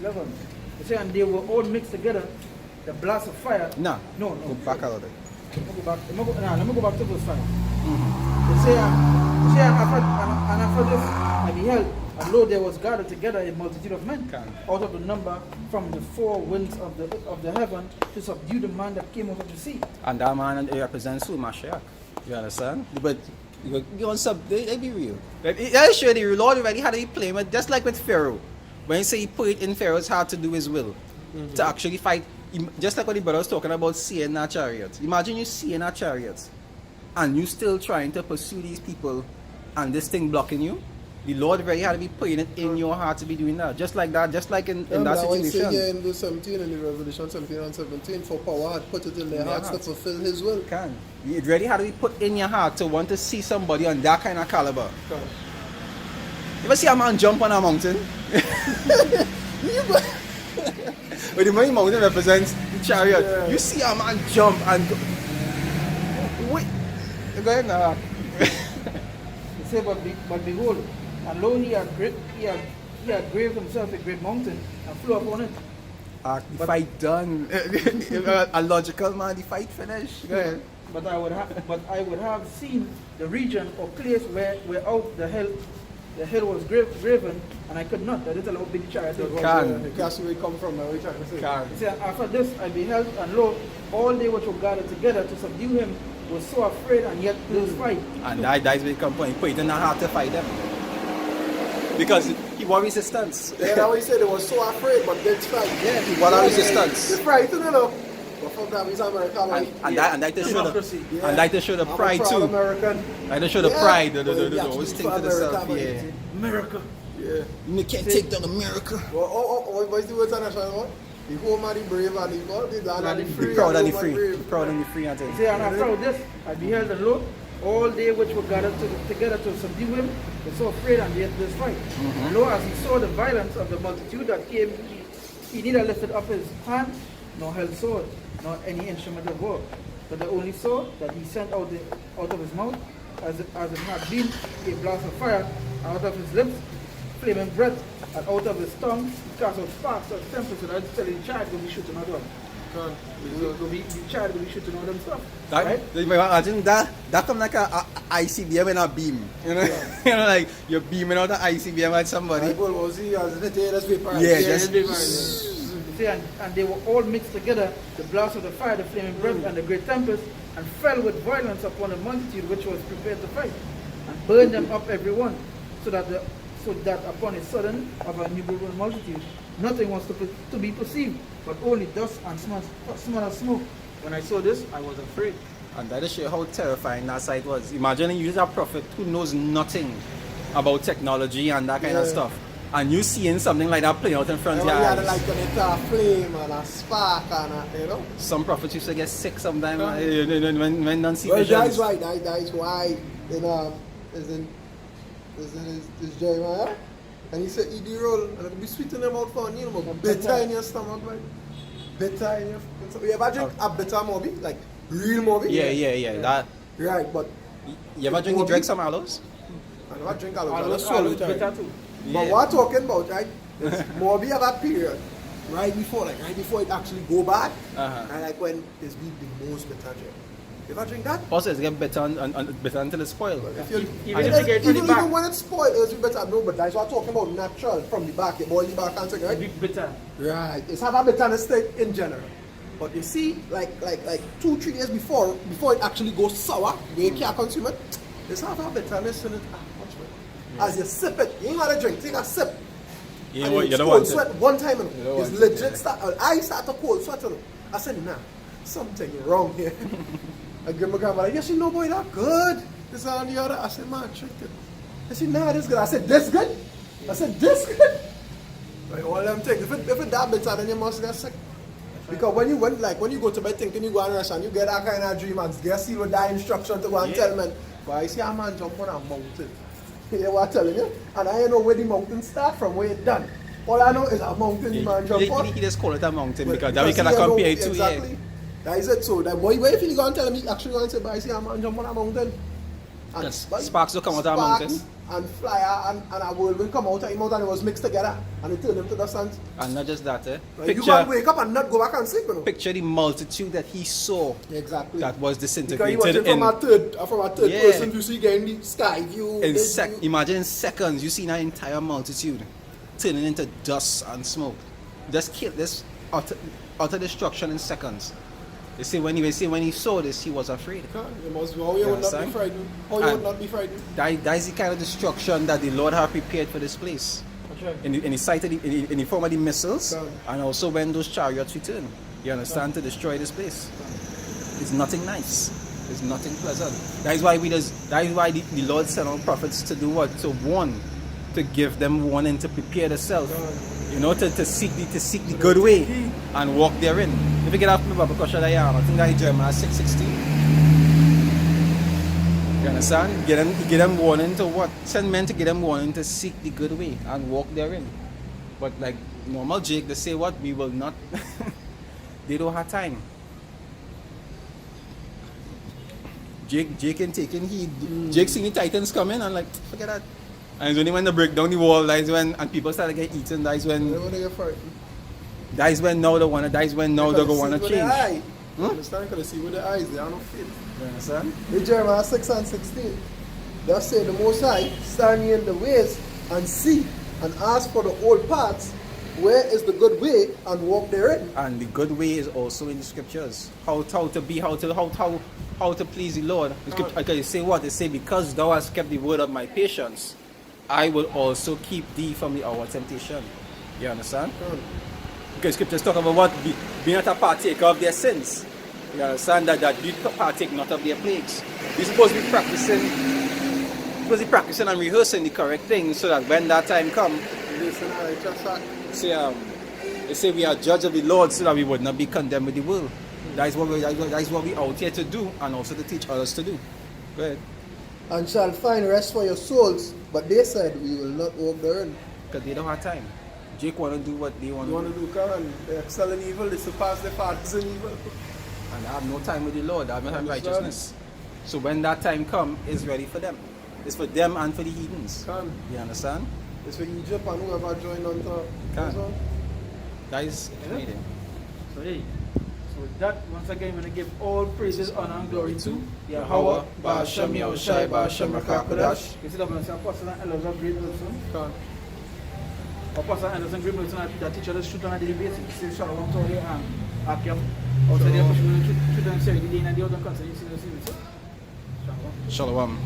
11. You see, and they were all mixed together. The blast of fire. No. No. Go back a little bit. Let me go back to verse 5. You see, and after this I beheld, and lo, there was gathered together a multitude of men out of the number from the four winds of the heaven to subdue the man that came out of the sea. And that man represents who? Mashiach. You understand? But you on they be real. Yeah, sure, the Lord already had to be playing with, just like with Pharaoh. When he say he put it in Pharaoh's heart to do his will, to actually fight, just like what the brother was talking about, seeing a chariot. Imagine you seeing a chariot, and you still trying to pursue these people, and this thing blocking you. The Lord already had to be putting it in your heart to be doing that. Just like that, just like in that situation. Here in verse 17 in the Revelation 17 and 17, for power had put it in their hearts to fulfill his will. It really had to be put in your heart to want to see somebody on that kind of caliber. You ever see a man jump on a mountain? But the main mountain represents the chariot. Yeah. You see a man jump and go. Wait. Go ahead now. He said, but behold, and lo, he had graved himself a great mountain and flew upon it. The fight done. A logical man, the fight finished. Go ahead. But I would have seen the region or place where out the hill was graven, and I could not. That is a little big chariot. The castaway come from where we trying to say. He said, after this I beheld, and lo, all they which were gathered together to subdue him was so afraid, and yet they fight. And that's where he come from. He put it in the heart to fight them. Because he won resistance. Yeah, that's what he said. They were so afraid, but they fight. Yeah, he won resistance. They frightened, you know. But from that, he's American. And that to show the pride too. American. Like to show the pride. The always think to themselves, yeah. America. Yeah. You can't take down America. What's the word on that? The home and the brave and the free. Proud and the free. Proud and the free. And after this, I beheld the Lord, all they which were gathered together to subdue him, were so afraid, and yet this fight. And lo, as he saw the violence of the multitude that came, he neither lifted up his hand, nor held sword, nor any instrument of war. But I only saw that he sent out of his mouth, as it had been a blast of fire, out of his lips, flaming breath, and out of his tongue, he cast out sparks of tempest, and I was telling the child will be shooting out of them. The child will be shooting out them stuff. Right? Imagine that come like a ICBM and a beam. You know, you know, like you're beaming out an ICBM at somebody. See, and they were all mixed together, the blast of the fire, the flaming breath, and the great tempest, and fell with violence upon the multitude which was prepared to fight, and burned them up every one, so that upon a sudden of an innumerable multitude, nothing was to be perceived, but only dust and smell of smoke. When I saw this, I was afraid. And that shows how terrifying that sight was. Imagine you use a prophet who knows nothing about technology and that kind of stuff, and you seeing something like that playing out in front of your eyes. Like when it's a flame and a spark and a, Some prophets used to get sick sometimes when don't see visions. That is why is Jeremiah, and he said, eat the roll, and it'll be sweet in your mouth for you, but bitter in your stomach, right? Bitter in your stomach. You ever drink a bitter mobi? Like, real mobi? Yeah. That. Right, but... You ever drink some aloes? I never drink aloes. Aloes bitter too. But what I'm talking about, right, is mobi have a period, right before it actually go bad, and like when it's the most bitter drink. You ever drink that? Also, it's getting better and better until it's spoiled. Even when it's spoiled, it's better. No, but that's what I'm talking about. Natural from the back. You boil the back and take, right? It's bitter. Right. It's have a bitterness state in general. But you see, like 2-3 days before it actually goes sour, where you can't consume it, it's have a bitterness in it. As you sip it, you ain't gotta drink. Take a sip. You don't want sweat one time. It's legit. I start to cold sweat. I said, nah, something wrong here. I give my grandma, yes, you know, boy, that good. This and the other. I said, man, trick it. I said, nah, this good. I said, this good? I said, this good? Like, all them things. If it that bitter, then you must get sick. Because when you go to bed thinking you go and rest and you get that kind of dream and guess you with that instruction to go and tell me, but I see a man jump on a mountain. You know what I'm telling you? And I don't know where the mountain start from, where it done. All I know is a mountain the man jump on. He just call it a mountain because that we cannot compare it to. Exactly. That is it. So that boy, where if you go and tell him, he actually going to say, but I see a man jump on a mountain. And sparks will come out of a mountain. and fire and a whirlwind come out of him out and it was mixed together and it turned him to dust. And not just that, You can wake up and not go back and sleep, you know. Picture the multitude that he saw. Exactly. That was Because disintegrated. he was from a third Yeah. person view, so you getting the sky view. Imagine in seconds you see that entire multitude turning into dust and smoke. Just kill this utter destruction in seconds. You see, when he saw this, he was afraid. How you would not be frightened? How you would not be frightened? That is the kind of destruction that the Lord have prepared for this place. In the sight of in the form of the missiles, and also when those chariots return. You understand? To destroy this place. It's nothing nice. It's nothing pleasant. That is why the Lord sent out prophets to do what? To warn, to give them warning, to prepare themselves. You know, to seek the good way and walk therein. If you get off my Bible, because I think that is Jeremiah 6:16. You understand? Get them warning to what? Send men to get them warning to seek the good way and walk therein. But like normal Jake, they say what? We will not. They don't have time. Jake ain't taking heed. Jake seeing the Titans coming and like, forget that. And it's only when they break down the wall, that is when, and people start to get eaten, that is when, that is when now they want to, that is when now they go want to change. Understand? Because they see with the eyes, they are not fit. You understand? In Jeremiah 6:16, thus say the Most High, stand ye in the ways and see and ask for the old paths, where is the good way, and walk therein. And the good way is also in the scriptures. How to please the Lord. The scripture, okay, say what? They say, because thou hast kept the word of my patience, I will also keep thee from the hour of temptation. You understand? Because scriptures talk about what? Be not a partaker of their sins. You understand? That you partake not of their plagues. You're supposed to be practicing and rehearsing the correct things so that when that time comes, they say we are judge of the Lord so that we would not be condemned with the world. That is what we out here to do and also to teach others to do. Go ahead. And shall find rest for your souls, but they said we will not walk therein. Because they don't have time. Jake want to do what they want to do. They excel in evil, they surpass their fathers in evil. And they have no time with the Lord, they have no time with righteousness. So when that time comes, it's ready for them. It's for them and for the heathens. You understand? It's for Egypt and whoever joined on top. That is amazing. So hey, so with that, once again, I'm going to give all praises, honor, and glory to Yahweh, Ba'ashem, Yahushai, Ba'ashem, Rakakadash. You see that when I say Apostle and Elders of Great Wilson? Apostle and Elders of Great Wilson that teach others truth on a daily basis. Say Shalom to you and Akim. Outside the pushing the truth and say the day and the other concern. You see the same. Shalom.